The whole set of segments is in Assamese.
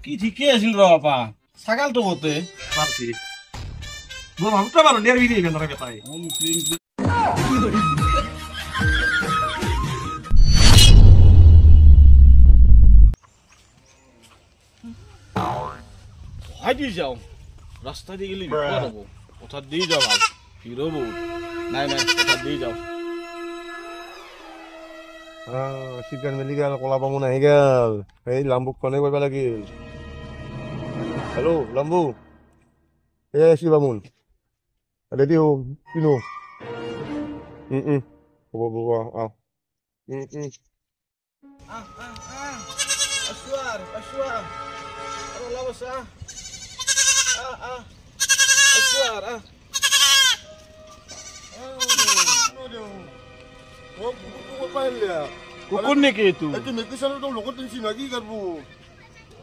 কি ঠিকে আছিল ৰ বাপা ছাগালটো কতে পারছি মোর ভাবটা ভালো নিয়ার ভিডিও কেন রে বেটাই হাইদি যাও রাস্তা দিয়ে গেলে বিপদ হবো কোথা দিয়ে যাও ভাই হিরো বউ নাই নাই কোথা দিয়ে যাও শিকার মিলি গেল কলা বামুন আহি গেল এই লাম্বুক ফোনে কৰিব লাগিল হেল্ল' লাম্বু এই আছি বামুন ৰেডি হো কিনো হ'ব হ'ব আহ Aswar aro lawas Aswar কুকুর নাকি এইটো এইটো মেকিছালৰ তো লগত দিছি না কি কৰব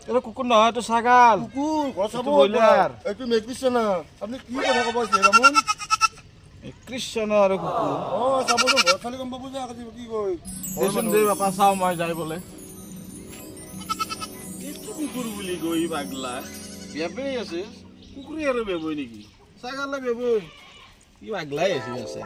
এটা কুকুৰ নহয় এইটো ছাগাল কুকুৰ গছাব ব্ৰইলাৰ এইটো মেকিছা না আপুনি কি কথা কব আছে ৰামন কৃষ্ণ আৰু কুকুৰ চাবতো ঘৰ খালি গম পাব যে আজি কি কয় দেচোন দে বাপা চাও মই যাই বলে এইটো কুকুৰ বুলি গৈ পাগলা বেবই আছে কুকুৰে আৰু বেবই নেকি ছাগালে বেবই কি পাগলাই আছে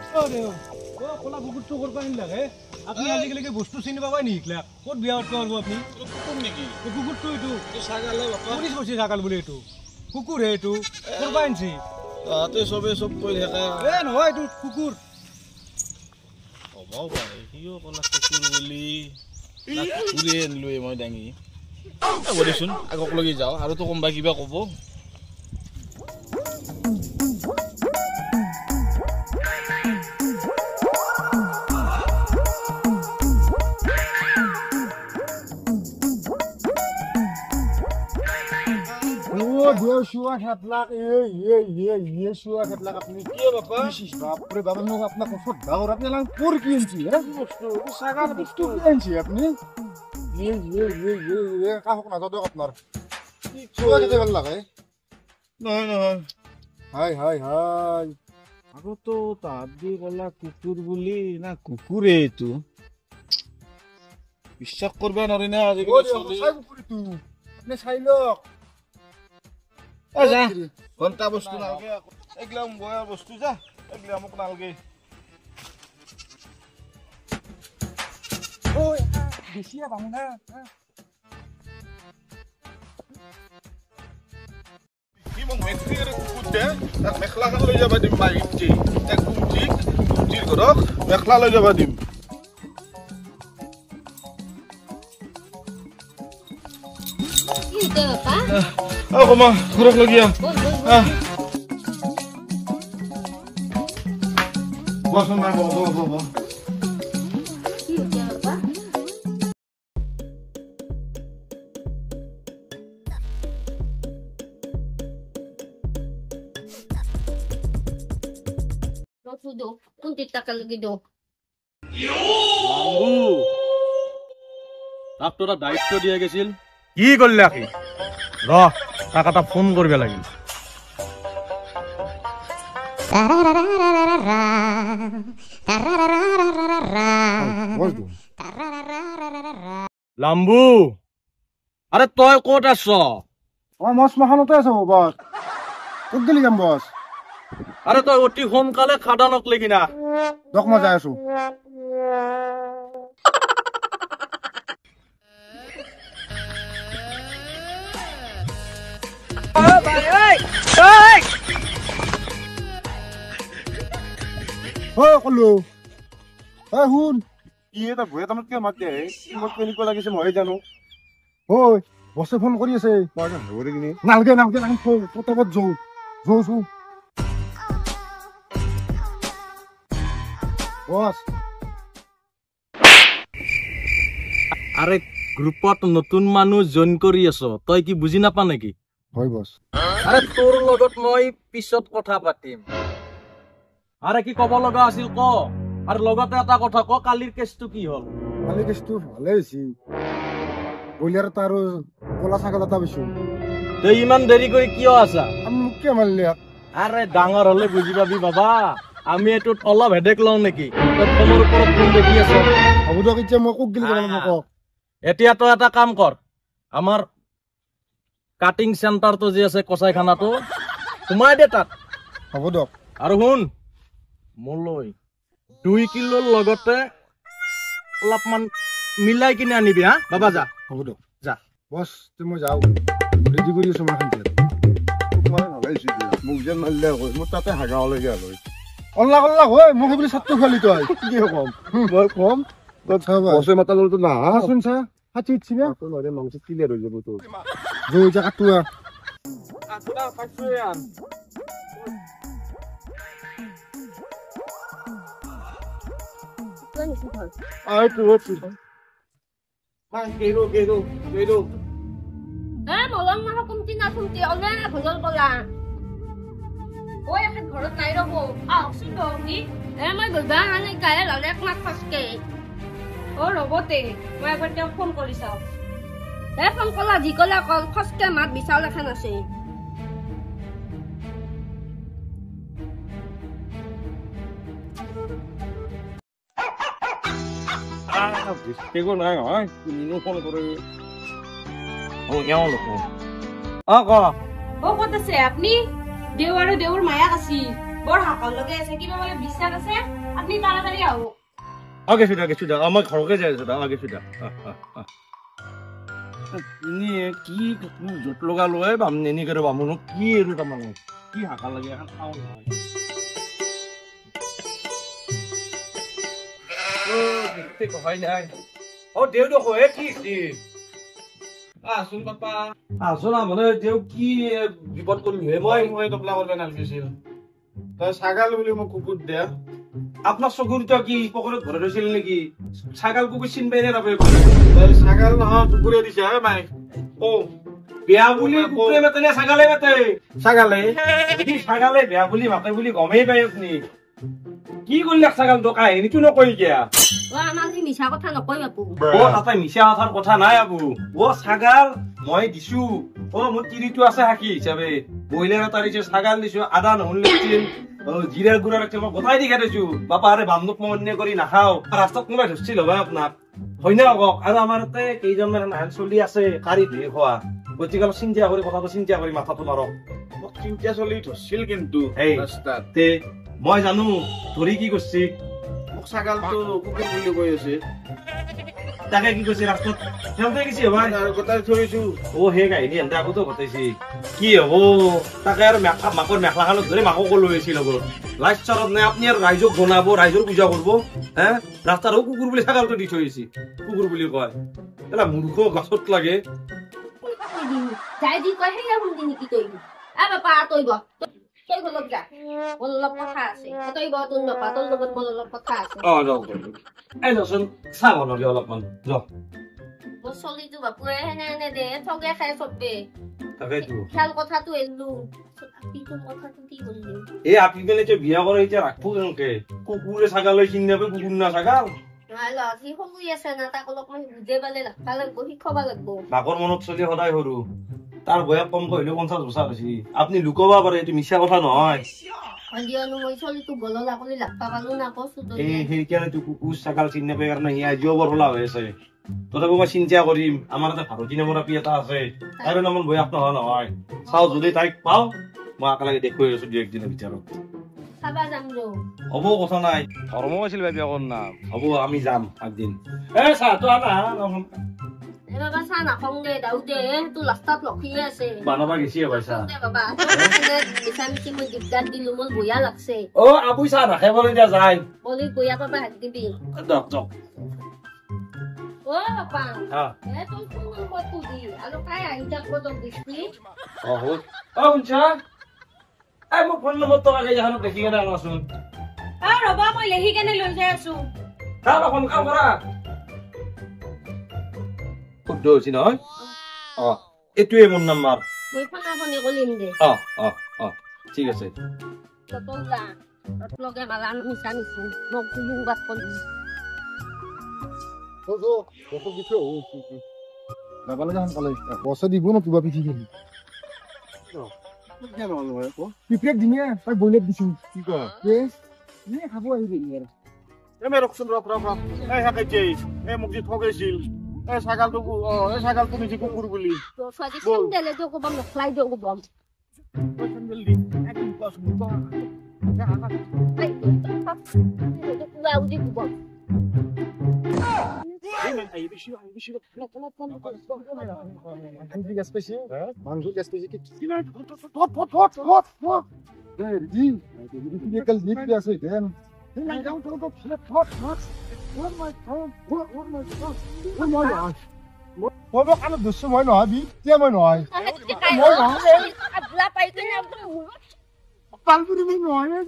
কোলা কুকুরটো করবা নিন লাগে আপনি আজিকালি কি বস্তু চিনি পাবাই নি ক্লা কত বিয়া করব আপনি কুকুৰ নেকি কুকুরটো এটো ছাগালে বাপা পুলিশ বসে ছাগাল বলে এটো কুকুর হে এটো করবা আনছি তাতে সবে সব কৈ থাকে এ নহয় এটো কুকুর হ'বও পাৰে কিয় ক'লা কুকুৰ বুলি কুকুৰে আনিলো মই দাঙি হ'ব দেচোন আগক লগি যাওঁ আৰু তো কোনোবা কিবা ক'ব দেও শুয়া খেতলাক এই শুয়া খেতলাক আপনি কি বাপা বাপরে বাবা মোক আপনার কফত দাওর আপনি লাং পুর কি আনছি হ্যাঁ বস্তু সাগার বস্তু কি আনছি আপনি কাহক না দাও আপনার শুয়া খেতে ভাল লাগে নহয় নহয় হাই হাই হাই আকৌ তো তাত দি ক'লা কুকুৰ বুলি না কুকুৰে এইটো বিশ্বাস কৰিব নোৱাৰি না আজিকালি আপনি চাই লওক যা ঘণ্টা বস্তু নালগে একদম বয়াৰ বস্তু যা একদম মোক নালগে ওই বেশিয়া বামু না কি মোক মেখলিৰ কুকুৰ দে তাক মেখলাখন লৈ যাবা দিম মাইকি এক কুমটিৰ ঘৰক মেখলা লৈ যাবা দিম কমা ঘৰক লগিয়া বচোন নাই বব Sudo, kuntit ka lagi do. Lambu তাক তোরা দায়িত্ব দিয়ে গেছিল কি করলে আখি র টাকাটা ফোন করবে লাগিল লাম্বু আরে তই কত আছ মছ মহানতে আছে বস কত গেলি যাম বস আরে তই অতি সোনকালে খাদা নকলি কিনা দক মই যাই আছো কলো শুন কি এটা ভয়ে তামতকে মাত দে মোক কেনেকুৱা লাগিছে মই জানো ঐ বছে ফোন কৰি আছে নালগে নালগে পতাপত যাওঁ বস আৰে গ্ৰুপত নতুন মানুষ জয়েন কৰি আছ তই কি বুজি নাপা নেকি হয় বস আরে তোর লগত মই পিছত কথা পাতিম আরে কি কব লগা আছিল ক আর লগতে এটা কথা ক কালির কেসটো কি হল কালি কেসটো ভালে হৈছে বইলার তার কলা ছাগল এটা বেশি তুই ইমান দেরি করে কিয় আছা আমি মোক কে মারলি আরে ডাঙর হলে বুঝি পাবি বাবা আমি এটুত অলপ হেডেক লওঁ নেকি তই ফোনৰ ওপৰত ফোন দেখি আছ হ'ব দিয়ক এতিয়া মই কোক গিলি মোক এতিয়া তই এটা কাম কৰ আমাৰ কাটিং চেণ্টাৰটো যে আছে কচাইখানাটো সোমাই দে তাত হ'ব দিয়ক আৰু শুন মোলৈ 2 কিলোৰ লগতে অলপমান মিলাই কিনে আনিবি হা বাবা যা হ'ব দিয়ক যা বছ মই যাওঁ ৰেডি কৰি আছো মাখন মোক যেন মাৰিলে হয় মোৰ তাতে হাগা ওলাইগে আৰু অল্লা কল্লা হয় মোক সেইবুলি ছাত্ৰ খালি তই কি কম মই কম বছে মাতা লটো না শুন চা হাতি ইচ্ছিনা তোৰ নহলে মাংস ক্লিয়াৰ হৈ যাব তোৰ জয় যা কাটুয়া আছনা পাইছো ইয়াৰ আই তোৰ মাই গেৰো মলং মাহ কুমতি না কুমতি অলে না ভজল কলা ওই এখন ঘৰত নাই ৰব আহচোন দহি মই গবা আনে গায়ে লালে এক মাত ফসকে ৰবতে মই এবাৰ তেওঁক ফোন কৰি চাওঁ ফোন কলা যি কলা কল ফসকে মাত বিচাল এখন আছে কেগো নাই হয় তুমিনো ফোন কৰে ও এও লোক ক ক'ত আছে আপনি দেউ আৰু দেউৰ মায়াক আছে বৰ হাকল লগে আছে কিবা মানে বিশ্বাস আছে আপনি তাড়াতাড়ি আহক গেছো দা মই ঘৰকে যাই আছো দা গেছো দা ইনি কি জোট লগা লৈ বামনি কৰে বামুনো কি এৰু তাৰমানে কি হাকা লাগে এখন খাওঁ নহয় হয় নাই দেউ দেখো কি আছোন পাপা আছো না মানে দেউ কি বিপদ কৰিলো মই টপলা কৰিব নালাগিছিল তই ছাগাল বুলি মোক কুকুৰ দিয়া আপনাৰ চকুৰটা কি পকেটত ভৰে ৰয়েছিল নাকি ছাগাল কুকুৰ চিনবাই নে নাপাই তই ছাগাল নহয় কুকুৰে দিছে হে মাই ও বেয়া বুলি কুকুরে মাতে নে ছাগালে মাতে ছাগালে যদি ছাগালে বেয়া বুলি মাতে বুলি গমেই পাই আপনি কি করলে ছাগাল তো কাহিনী তুই নকই গিয়া আমাৰ যি মিছা কথা নকয় বাপু ও তাতে মিছা কথাৰ কথা নাই আবু ও ছাগাল মই দিছু ও মোৰ তিৰিটো আছে হাকি হিচাপে বইলাৰ তাৰিছে ছাগাল দিছু আদা নহল লাগিছিল জিৰাৰ গুড়া ৰাখছে মই গোটাই দি খাইছো বাপা আৰে বান্ধব মই অন্য কৰি নাখাও ৰাস্তাত কোনোবাই ধৰছিল হয় আপনাৰ হয় না অক আৰু আমাৰ তাতে কেইজনমান নান চলি আছে কাৰি ধুই খোৱা গতিকে চিন্তা কৰি কথাটো চিন্তা কৰি মাথাটো মাৰক মোক চিন্তা চলি ধৰছিল কিন্তু এই ৰাস্তাত তে মই জানো ধৰি কি কৰছি মোক ছাগালটো কুকুৰ বুলি কৈ আছে তাকে কি কৰছি ৰাস্তাত হেলতে গেছি ভাই আৰু গোটাই থৈছো ও হে কাহিনী এনতে আগতো ঘটাইছি কি হব তাকে আৰু মাকৰ মেখলাখানত ধৰি মাকক লৈ আহিছিল লগত লাইট চাৰত নাই আপনি আৰু ৰাইজক জনাব ৰাইজৰ পূজা করবো হ্যাঁ রাস্তারও কুকুর বলে ছাগালটো দি থৈছি কুকুর বুলি কয় এলা মূর্খ গাছত লাগে যাই দি কয় সেই শুনি নেকি তই বাপা তই গ তই ঘৰত যা মোৰ অলপ কথা আছে তই গ তোৰ বাপা তোৰ লগত মোৰ অলপ কথা আছে যাওক এই যাচোন চাহ বনাবি অলপমান যাওক মোৰ চলিটো বাপুৰে এনে দে ঠগে খাই চবে তাকেইতো খেল কথাটো এলো তোৰ কথাটো কি কৰিলি এই আপনি পেলে যে বিয়া করে এটা রাখবো কেনকে কুকুরে ছাগাল চিনি নেবে কুকুর না ছাগাল নহলে সি শুই আছে না তাক অলপমান বুজে পালে ৰাখবা লাগব শিক্ষবা লাগব মাকৰ মনত চলি সদায় সৰু তাৰ বয়স কম কহিলেও 50 বছৰ বেছি আপনি লুকাবা পাৰে এইটো মিছা কথা নহয় সন্ধিয়ানো মই চলিটো গললা কৰি ৰাখবা পালো না কচু তই এই সেইকাৰণে তো কুকুৰ ছাগাল চিনি নেবে কাৰণে সি আজিও বৰ হলা হৈ আছে তথাপি মই চিন্তা কৰিম আমাৰ এটা ভাৰতী নামৰ আপি এটা আছে তাইৰ নামৰ বয়স নহয় নহয় চাও যদি তাইক পাও মই একেলগে দেখুৱাই আছো দুই একদিনৰ ভিতৰত চাবা যাম ৰ হ'ব কথা নাই ধৰ্ম আছিল ভাবি অকণ না হ'ব আমি যাম একদিন চাহটো আনা বাবা চাহ নাখাওঁ দে দাও দে তোৰ ৰাস্তাত লখিয়ে আছে বানাবা গেছি পাইছা দে বাবা মিছা মিছি মই দিগদাৰ দিলো মোৰ বয়া লাগছে অ আবুই চাহ নাখাই বলে দিয়া যায় বলি বয়া পাবা হাত দিবি দক দক অ বাপা হা তোৰ ফোন নম্বৰ দি আৰু কাই আহি থাকিব তোক দিছি শুনছা এই মোক ফোন নম্বৰ টকা কেইজাখানত দেখি কেনে আনাচোন ৰবা মই লেহি কেনে লৈ যাই আছো ফোন কাম কৰা শুদ্ধ হৈছি নহয় এইটোৱে মোৰ নাম্বাৰ মই ফোনাফোনি কৰিম দে ঠিক আছে তোৰ যা তোৰ লগে মালা মিছা মিছি মোক সংবাদ কৰিম নাপালে সোনকালে বছে দিব ন কিবা পিঠি খেলি পিপৰেক দিনে তাই বইলেট দিছো কি কয় খাব আহিবি ৰখচোন ৰখ এই হাকাইছে এই মোক যে ঠগাইছিল এই ছাগালটো এই ছাগালটো নিচি কুকুৰ বুলি তো ছোৱালী চেণ্ডেলে দিও ক'ব মেখলাই দিও ক'ব উদি ক'ব মই নহয় এতিয়া মই নহয় আবলা পাই কিনে পালপুৰি মই নহয়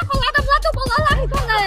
কলা তো বলা লাগি গ'লে